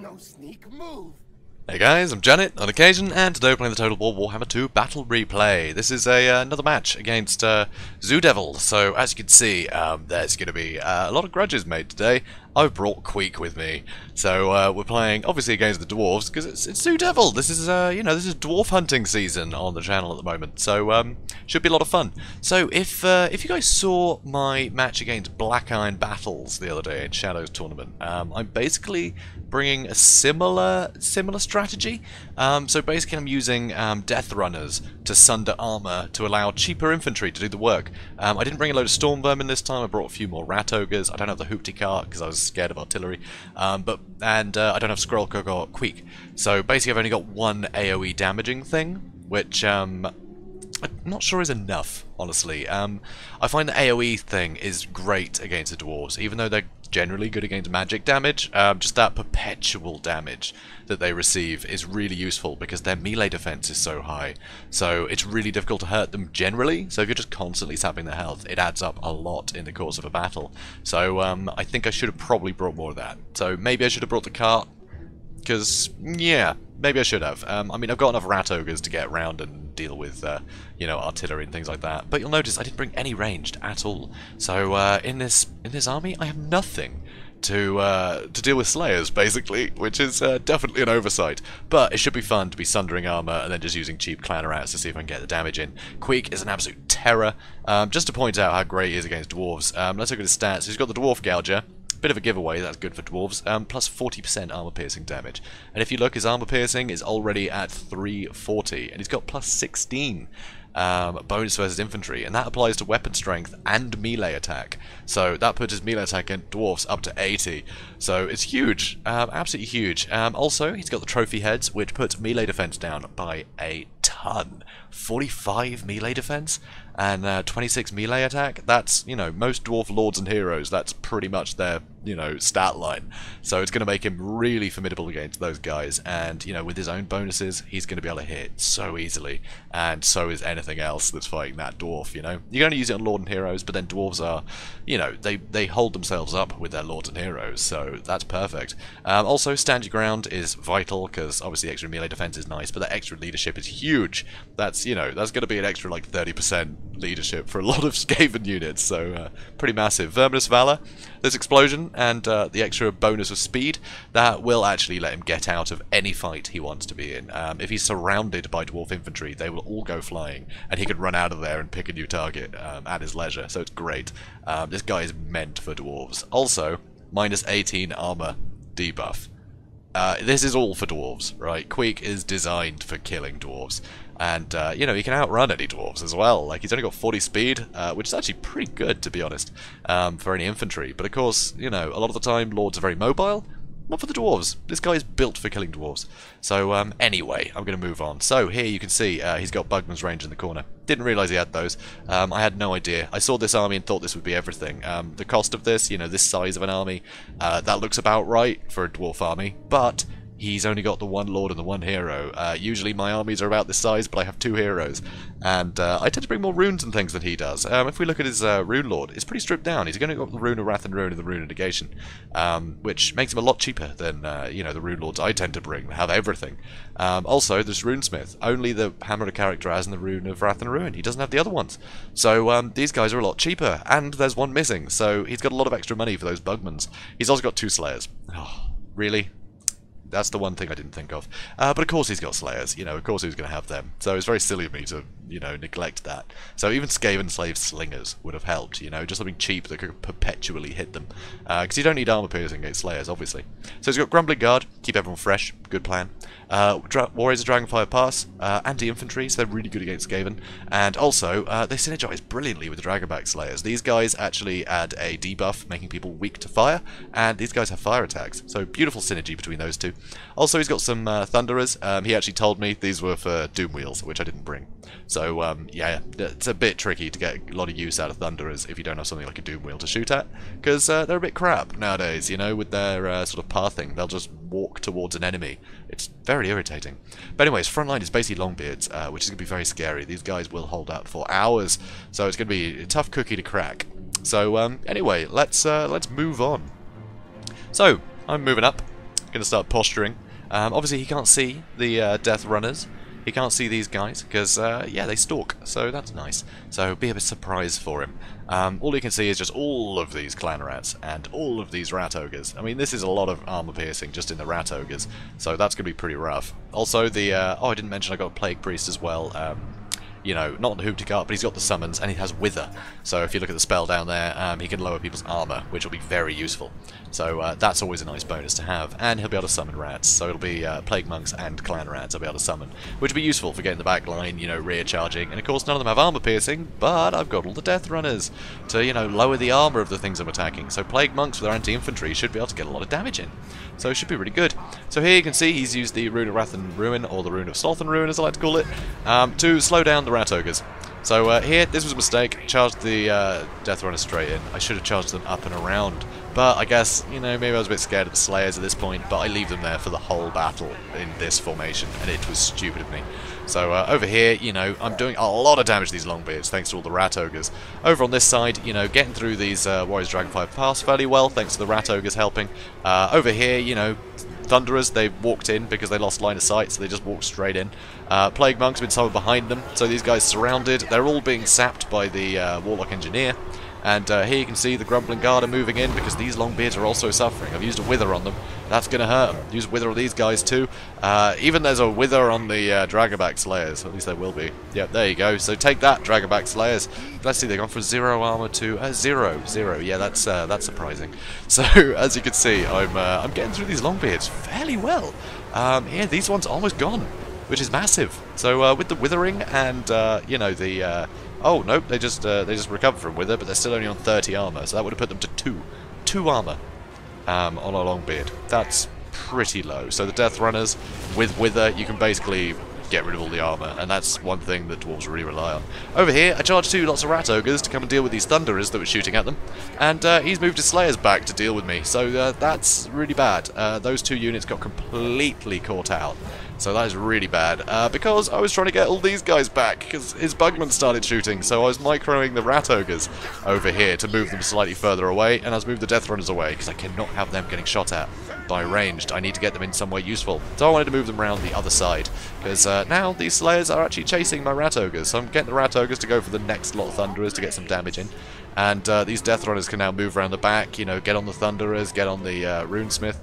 no sneak move. Hey guys, I'm JanetOnOccasion, and today we're playing the Total War Warhammer II Battle Replay. This is another match against TzuDevil. So as you can see, there's going to be a lot of grudges made today. I've brought Queek with me, so we're playing obviously against the Dwarves because it's TzuDevil. This is this is dwarf hunting season on the channel at the moment, so should be a lot of fun. So if you guys saw my match against Black Iron Battles the other day in Shadows tournament, I'm basically bringing a similar strategy. So basically I'm using Death Runners to sunder armor to allow cheaper infantry to do the work. I didn't bring a load of Storm Vermin this time. I brought a few more Rat Ogres. I don't have the Hoopty Cart because I was scared of artillery. I don't have Scroll Cook or Queek. So basically I've only got one AoE damaging thing, which I'm not sure is enough, honestly. I find the AoE thing is great against the Dwarves, even though they're generally good against magic damage. Just that perpetual damage that they receive is really useful because their melee defense is so high. So it's really difficult to hurt them generally. So if you're just constantly sapping their health, it adds up a lot in the course of a battle. So I think I should have probably brought more of that. So maybe I should have brought the cart, because, yeah, maybe I should have. I mean, I've got enough Rat Ogres to get around and deal with, artillery and things like that. But you'll notice I didn't bring any ranged at all. So in this army, I have nothing to deal with Slayers, basically, which is definitely an oversight. But it should be fun to be sundering armor and then just using cheap clan rats to see if I can get the damage in. Queek is an absolute terror. Just to point out how great he is against dwarves, let's look at his stats. He's got the Dwarf Gouger. Bit of a giveaway, that's good for dwarves, plus 40% armor piercing damage. And if you look, his armor piercing is already at 340, and he's got plus 16 bonus versus infantry, and that applies to weapon strength and melee attack. So that puts his melee attack against dwarves up to 80. So it's huge, absolutely huge. Also, he's got the trophy heads, which puts melee defense down by a ton. 45 melee defense and 26 melee attack. That's, most dwarf lords and heroes, that's pretty much their, stat line. So it's going to make him really formidable against those guys. And, with his own bonuses, he's going to be able to hit so easily. And so is anything else that's fighting that dwarf, You're going to use it on lord and heroes, but then dwarves are, they hold themselves up with their lords and heroes. So that's perfect. Also, stand your ground is vital, because obviously extra melee defense is nice, but that extra leadership is huge. That's, that's going to be an extra, 30% leadership for a lot of Skaven units, so pretty massive. Verminous Valor, this explosion, and the extra bonus of speed, that will actually let him get out of any fight he wants to be in. If he's surrounded by dwarf infantry, they will all go flying, and he can run out of there and pick a new target at his leisure, so it's great. This guy is meant for dwarves. Also, minus 18 armor debuff. This is all for dwarves, right? Queek is designed for killing dwarves. And, he can outrun any dwarves as well. He's only got 40 speed, which is actually pretty good, to be honest, for any infantry. But, of course, a lot of the time, lords are very mobile. Not for the dwarves. This guy is built for killing dwarves. So, anyway, I'm going to move on. So, here you can see he's got Bugman's range in the corner. Didn't realise he had those. I had no idea. I saw this army and thought this would be everything. The cost of this, this size of an army, that looks about right for a dwarf army. But he's only got the one lord and the one hero. Usually my armies are about this size, but I have two heroes. And I tend to bring more runes and things than he does. If we look at his rune lord, it's pretty stripped down. He's going to go up the rune of Wrath and Ruin and the rune of Negation, which makes him a lot cheaper than, the rune lords I tend to bring, have everything. Also, there's Runesmith. Only the Hammer of Character has in the rune of Wrath and Ruin. He doesn't have the other ones. So these guys are a lot cheaper, and there's one missing. So he's got a lot of extra money for those Bugmans. He's also got two Slayers. Oh, really? That's the one thing I didn't think of. But of course he's got Slayers, of course he was going to have them. So it's very silly of me to, neglect that. So even Skaven Slave Slingers would have helped, just something cheap that could perpetually hit them. Because you don't need armor piercing against Slayers, obviously. So he's got Grumbling Guard, keep everyone fresh, good plan. Warriors of Dragonfire Pass, anti-infantry, so they're really good against Skaven. And also, they synergize brilliantly with the Dragonback Slayers. These guys actually add a debuff, making people weak to fire, and these guys have fire attacks. So beautiful synergy between those two. Also, he's got some Thunderers. He actually told me these were for Doom Wheels, which I didn't bring. So, yeah, it's a bit tricky to get a lot of use out of Thunderers if you don't have something like a Doom Wheel to shoot at, because they're a bit crap nowadays, with their sort of pathing. They'll just walk towards an enemy. It's very irritating. But anyways, front line is basically Longbeards, which is going to be very scary. These guys will hold up for hours, so it's going to be a tough cookie to crack. So, anyway, let's move on. So, I'm moving up. going to start posturing. Obviously, he can't see the Death Runners. He can't see these guys because, yeah, they stalk, so that's nice. So be a bit surprised for him. All you can see is just all of these clan rats and all of these rat ogres. I mean, this is a lot of armor piercing just in the rat ogres, so that's going to be pretty rough. Also, the oh, I didn't mention I got a plague priest as well. You know, not on the hoop to guard, but he's got the summons, and he has Wither. So if you look at the spell down there, he can lower people's armor, which will be very useful. So that's always a nice bonus to have. And he'll be able to summon rats, so it'll be Plague Monks and Clan Rats I'll be able to summon, which will be useful for getting the back line, you know, rear charging. And of course, none of them have armor piercing, but I've got all the Death Runners to, you know, lower the armor of the things I'm attacking. So Plague Monks with their anti-infantry should be able to get a lot of damage in. So it should be really good. So here you can see he's used the Rune of Wrath and Ruin, or the Rune of Sloth and Ruin as I like to call it, to slow down the Rat Ogres. So here, this was a mistake. Charged the Death Runners straight in. I should have charged them up and around. But I guess, you know, maybe I was a bit scared of the Slayers at this point, but I leave them there for the whole battle in this formation, and it was stupid of me. So over here, you know, I'm doing a lot of damage to these Longbeards, thanks to all the Rat Ogres. Over on this side, you know, getting through these Warriors Dragonfly Pass fairly well, thanks to the Rat Ogres helping. Over here, you know, Thunderers, they walked in because they lost line of sight, so they just walked straight in. Plague Monks have been summoned behind them, so these guys surrounded. They're all being sapped by the Warlock Engineer. And here you can see the Grumbling Guard are moving in because these Longbeards are also suffering. I've used a Wither on them. That's going to hurt them. Use a Wither on these guys too. Even there's a Wither on the Dragonback Slayers. At least there will be. Yep, there you go. So take that, Dragonback Slayers. Let's see, they've gone from 0 armor to 0. Yeah, that's surprising. So as you can see, I'm getting through these Longbeards fairly well. Here, these ones are almost gone, which is massive. So with the Withering and you know, the oh nope, they just recovered from Wither, but they're still only on 30 armor, so that would have put them to 2 armor on a Longbeard. That's pretty low. So the Death Runners with Wither, you can basically get rid of all the armor, and that's one thing that dwarves really rely on. Over here, I charged lots of Rat Ogres to come and deal with these Thunderers that were shooting at them, and he's moved his Slayers back to deal with me, so that's really bad. Those 2 units got completely caught out. So that is really bad, because I was trying to get all these guys back, because his Bugman started shooting, so I was microing the Rat Ogres over here to move them slightly further away, and I was moving the Death Runners away, because I cannot have them getting shot at by ranged. I need to get them in some way useful. So I wanted to move them around the other side, because now these Slayers are actually chasing my Rat Ogres, so I'm getting the Rat Ogres to go for the next lot of Thunderers to get some damage in. And these Death Runners can now move around the back, you know, get on the Thunderers, get on the Runesmith.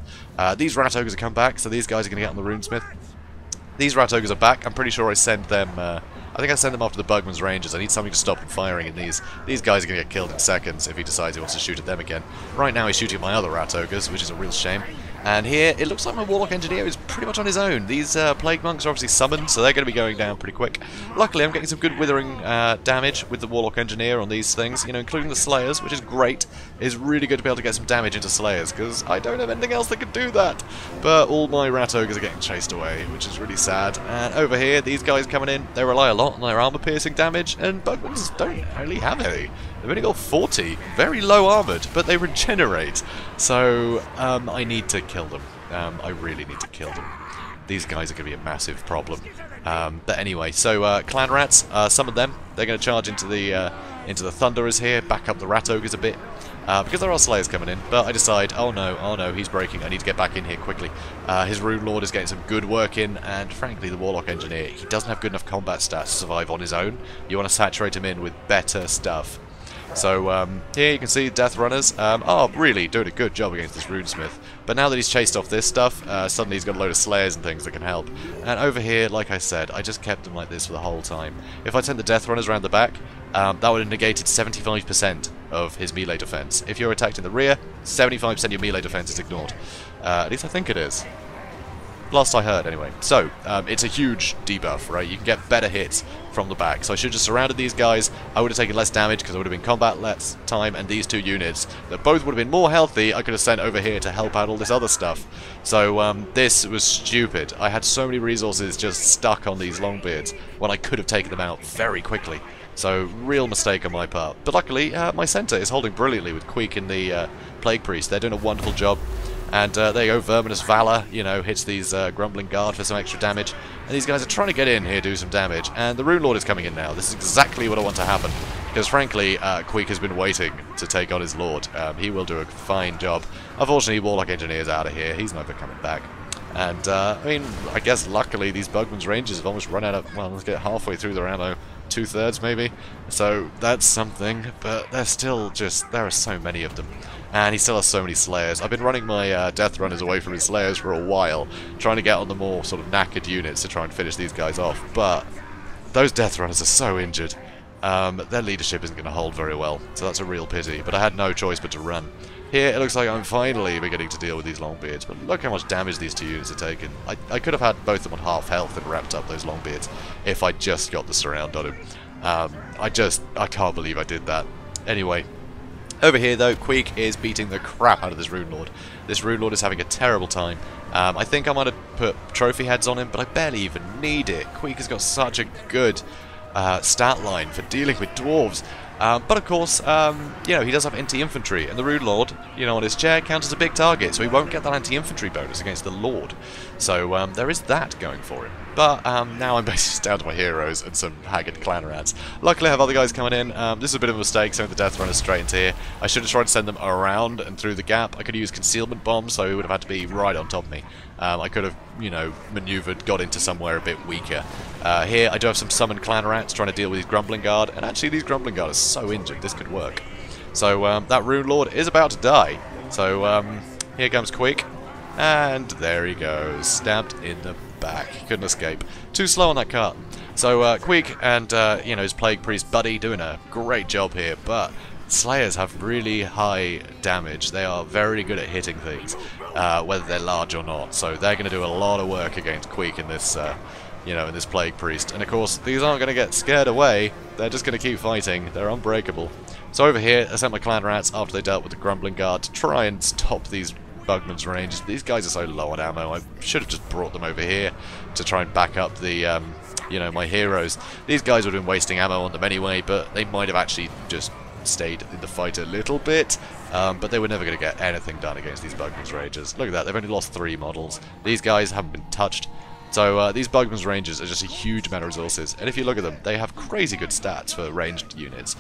These Rat Ogres have come back, so these guys are going to get on the Runesmith. These Rat Ogres are back. I'm pretty sure I send them, I think I send them after the Bugman's Rangers. I need something to stop them firing, and these guys are going to get killed in seconds if he decides he wants to shoot at them again. Right now he's shooting at my other Rat Ogres, which is a real shame. And here, it looks like my Warlock Engineer is pretty much on his own. These Plague Monks are obviously summoned, so they're going to be going down pretty quick. Luckily, I'm getting some good Withering damage with the Warlock Engineer on these things, you know, including the Slayers, which is great. It's really good to be able to get some damage into Slayers, because I don't have anything else that could do that. But all my Rat Ogres are getting chased away, which is really sad. And over here, these guys coming in, they rely a lot on their armor-piercing damage, and Bugmans don't really have any. They've only got 40, very low armoured, but they regenerate. So, I need to kill them. I really need to kill them. These guys are going to be a massive problem. But anyway, so Clan Rats, some of them, they're going to charge into the Thunderers here, back up the Rat Ogres a bit. Because there are Slayers coming in, but I decide, oh no, he's breaking, I need to get back in here quickly. His Rune Lord is getting some good work in, and frankly, the Warlock Engineer, he doesn't have good enough combat stats to survive on his own. You want to saturate him in with better stuff. So here you can see Death Runners are really doing a good job against this Runesmith. But now that he's chased off this stuff, suddenly he's got a load of Slayers and things that can help. And over here, like I said, I just kept him like this for the whole time. If I sent the Death Runners around the back, that would have negated 75% of his melee defense. If you're attacked in the rear, 75% of your melee defense is ignored. At least I think it is. Last I heard, anyway. So, it's a huge debuff, right? You can get better hits from the back. So I should have just surrounded these guys. I would have taken less damage because I would have been combat less time, and these 2 units that both would have been more healthy, I could have sent over here to help out all this other stuff. So, this was stupid. I had so many resources just stuck on these Longbeards when I could have taken them out very quickly. So, real mistake on my part. But luckily, my centre is holding brilliantly with Queek and the Plague Priest. They're doing a wonderful job. And there you go, Verminous Valor, you know, hits these Grumbling Guard for some extra damage. And these guys are trying to get in here, do some damage. And the Rune Lord is coming in now. This is exactly what I want to happen. Because frankly, Queek has been waiting to take on his lord. He will do a fine job. Unfortunately, Warlock Engineer's out of here. He's never coming back. And, I mean, I guess luckily these Bugman's Rangers have almost run out of, well, let's get halfway through their ammo. 2/3 maybe. So that's something, but they're still just, there are so many of them. And he still has so many Slayers. I've been running my Death Runners away from his Slayers for a while, trying to get on the more sort of knackered units to try and finish these guys off. But those Death Runners are so injured. Their leadership isn't going to hold very well, so that's a real pity. But I had no choice but to run. Here, it looks like I'm finally beginning to deal with these Longbeards, but look how much damage these two units are taking. I could have had both of them on half health and wrapped up those Longbeards if I just got the surround on him. I can't believe I did that. Anyway, over here though, Queek is beating the crap out of this Rune Lord. This Rune Lord is having a terrible time. I think I might have put trophy heads on him, but I barely even need it. Queek has got such a good stat line for dealing with dwarves. But of course, you know, he does have anti-infantry, and the Rune Lord, you know, on his chair counts as a big target, so he won't get that anti-infantry bonus against the Lord. So there is that going for him. But now I'm basically just down to my heroes and some haggard clan rats. Luckily I have other guys coming in. This is a bit of a mistake, sending the Death Runners straight into here. I should have tried to send them around and through the gap. I could have used concealment bombs, so he would have had to be right on top of me. I could have, you know, maneuvered, got into somewhere a bit weaker. Here I do have some summoned clan rats trying to deal with these Grumbling Guard, and actually these Grumbling Guard are so injured, this could work. So that Rune Lord is about to die. So here comes Queek, and there he goes, stabbed in the back. He couldn't escape. Too slow on that cart. So Queek and you know, his Plague Priest buddy doing a great job here, but Slayers have really high damage. They are very good at hitting things, whether they're large or not. So they're going to do a lot of work against Queek in this, you know, in this Plague Priest. And of course, these aren't going to get scared away. They're just going to keep fighting. They're unbreakable. So over here, I sent my clan rats after they dealt with the Grumbling Guard to try and stop these Bugman's Rangers. These guys are so low on ammo. I should have just brought them over here to try and back up the, you know, my heroes. These guys would have been wasting ammo on them anyway, but they might have actually just stayed in the fight a little bit, but they were never going to get anything done against these Bugman's Rangers. Look at that, they've only lost 3 models. These guys haven't been touched. So these Bugman's Rangers are just a huge amount of resources, and if you look at them, they have crazy good stats for ranged units.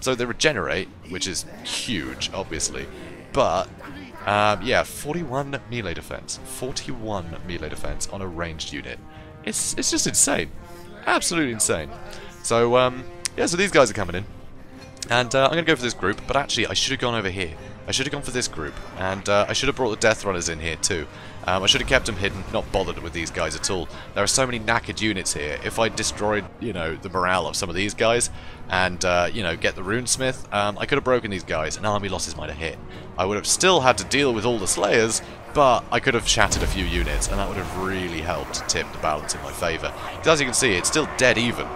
So they regenerate, which is huge, obviously, but yeah, 41 melee defense. 41 melee defense on a ranged unit. It's just insane. Absolutely insane. So, yeah, so these guys are coming in. And I'm going to go for this group, but actually I should have gone over here. I should have gone for this group, and I should have brought the Death Runners in here too. I should have kept them hidden, not bothered with these guys at all. There are so many knackered units here. If I destroyed, you know, the morale of some of these guys, and, you know, get the Runesmith, I could have broken these guys, and army losses might have hit. I would have still had to deal with all the Slayers, but I could have shattered a few units, and that would have really helped tip the balance in my favour. Because as you can see, it's still dead even.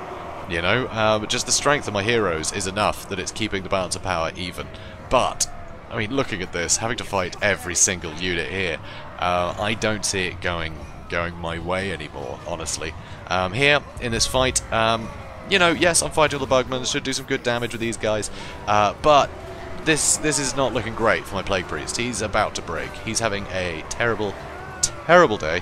You know, but just the strength of my heroes is enough that it's keeping the balance of power even. But, I mean, looking at this, having to fight every single unit here, I don't see it going my way anymore, honestly. Here, in this fight, you know, yes, I'm fighting all the Bugmans, should do some good damage with these guys, but this is not looking great for my Plague Priest. He's about to break. He's having a terrible, terrible day.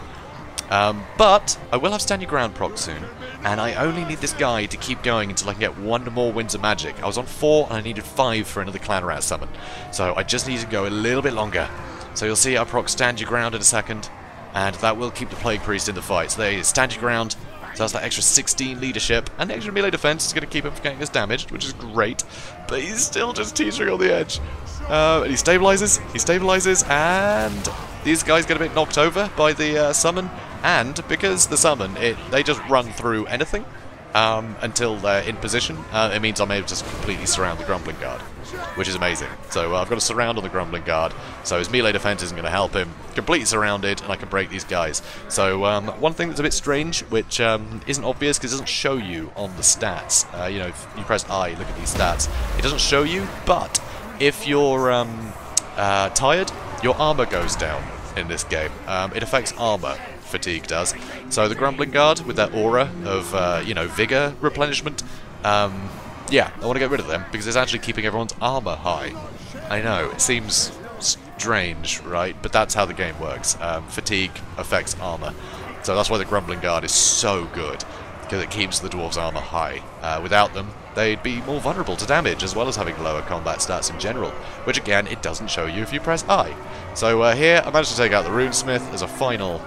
But I will have Stand Your Ground proc soon, and I only need this guy to keep going until I can get 1 more Winds of Magic. I was on 4 and I needed 5 for another Clan Rat summon, so I just need to go a little bit longer. So you'll see I proc Stand Your Ground in a second, and that will keep the Plague Priest in the fight. So there he is, Stand Your Ground. So that's that extra 16 leadership, and the extra melee defense is going to keep him from getting us damaged, which is great, but he's still just teetering on the edge. And he stabilizes, and these guys get a bit knocked over by the summon, and because the summon, they just run through anything until they're in position. It means I'm able to just completely surround the Grumbling Guard, which is amazing. So I've got a surround on the Grumbling Guard, so his melee defense isn't going to help him. Completely surrounded, and I can break these guys. So one thing that's a bit strange, which isn't obvious because it doesn't show you on the stats. You know, if you press I, look at these stats. It doesn't show you, but if you're tired, your armor goes down in this game. It affects armor. Fatigue does. So the Grumbling Guard, with their aura of, you know, vigor replenishment, yeah, I want to get rid of them, because it's actually keeping everyone's armor high. I know, it seems strange, right? But that's how the game works. Fatigue affects armor. So that's why the Grumbling Guard is so good, because it keeps the Dwarves' armor high. Without them, they'd be more vulnerable to damage, as well as having lower combat stats in general, which again, it doesn't show you if you press I. So here, I managed to take out the Runesmith as a final,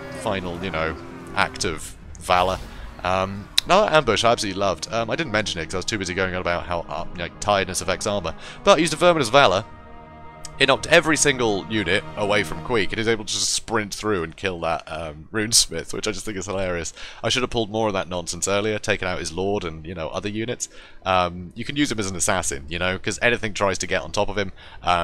you know, act of valor. Another ambush I absolutely loved. I didn't mention it because I was too busy going on about how tiredness affects armor, but I used a Verminous Valor. It knocked every single unit away from Queek, and he's able to just sprint through and kill that Runesmith, which I just think is hilarious. I should have pulled more of that nonsense earlier, taken out his Lord and, you know, other units. You can use him as an assassin, you know, because anything tries to get on top of him,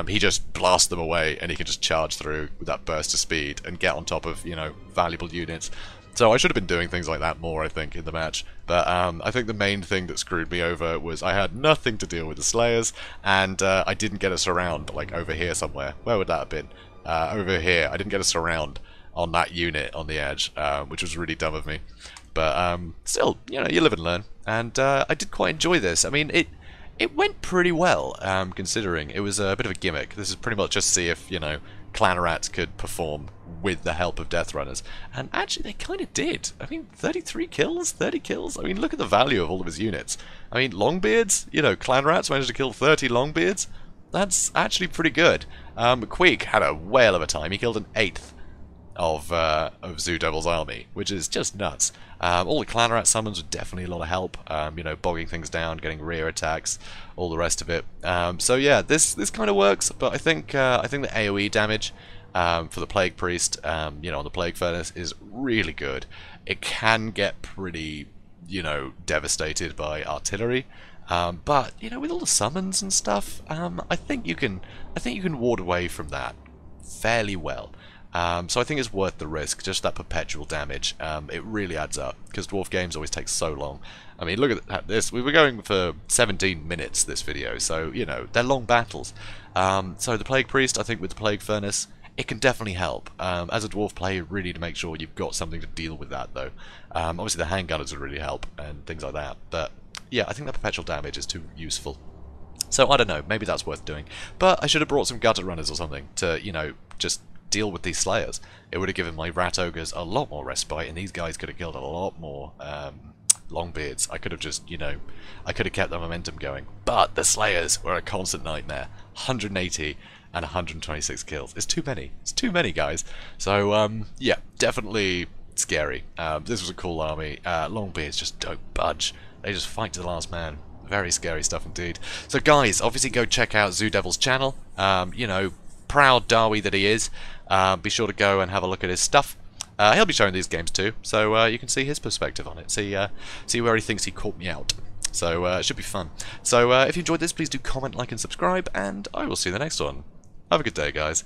he just blasts them away, and he can just charge through with that burst of speed and get on top of, you know, valuable units. So I should have been doing things like that more, I think, in the match. But I think the main thing that screwed me over was I had nothing to deal with the Slayers, and I didn't get a surround, like, over here somewhere. Where would that have been? Over here. I didn't get a surround on that unit on the edge, which was really dumb of me. But still, you know, you live and learn. And I did quite enjoy this. I mean, it went pretty well, considering it was a bit of a gimmick. This is pretty much just to see if, you know, clan rats could perform with the help of Death Runners. And actually, they kind of did. I mean, 33 kills, 30 kills. I mean, look at the value of all of his units. I mean, Longbeards, you know, clan rats managed to kill 30 Longbeards. That's actually pretty good. Queek had a whale of a time. He killed an eighth of TzuDevil's army, which is just nuts. All the clan rat summons were definitely a lot of help, you know, bogging things down, getting rear attacks, all the rest of it. So yeah, this kind of works, but I think the AoE damage for the Plague Priest, you know, on the Plague Furnace is really good. It can get pretty, you know, devastated by artillery, but you know, with all the summons and stuff, I think you can ward away from that fairly well. So I think it's worth the risk, just that perpetual damage. It really adds up, because Dwarf games always take so long. I mean, look at this. We were going for 17 minutes this video, so, you know, they're long battles. So the Plague Priest, I think with the Plague Furnace, it can definitely help. As a Dwarf player, you really need to make sure you've got something to deal with that, though. Obviously the handgunners would really help, and things like that. But, yeah, I think that perpetual damage is too useful. So, I don't know, maybe that's worth doing. But I should have brought some Gutter Runners or something to, you know, just deal with these Slayers. It would have given my Rat Ogres a lot more respite, and these guys could have killed a lot more Longbeards. I could have just, you know, I could have kept the momentum going. But the Slayers were a constant nightmare. 180 and 126 kills. It's too many. It's too many, guys. So, yeah, definitely scary. This was a cool army. Longbeards just don't budge. They just fight to the last man. Very scary stuff indeed. So, guys, obviously go check out TzuDevil's channel. You know, proud Darwy that he is. Be sure to go and have a look at his stuff. He'll be showing these games too, so you can see his perspective on it. See where he thinks he caught me out. So it should be fun. So if you enjoyed this, please do comment, like, and subscribe, and I will see you in the next one. Have a good day, guys.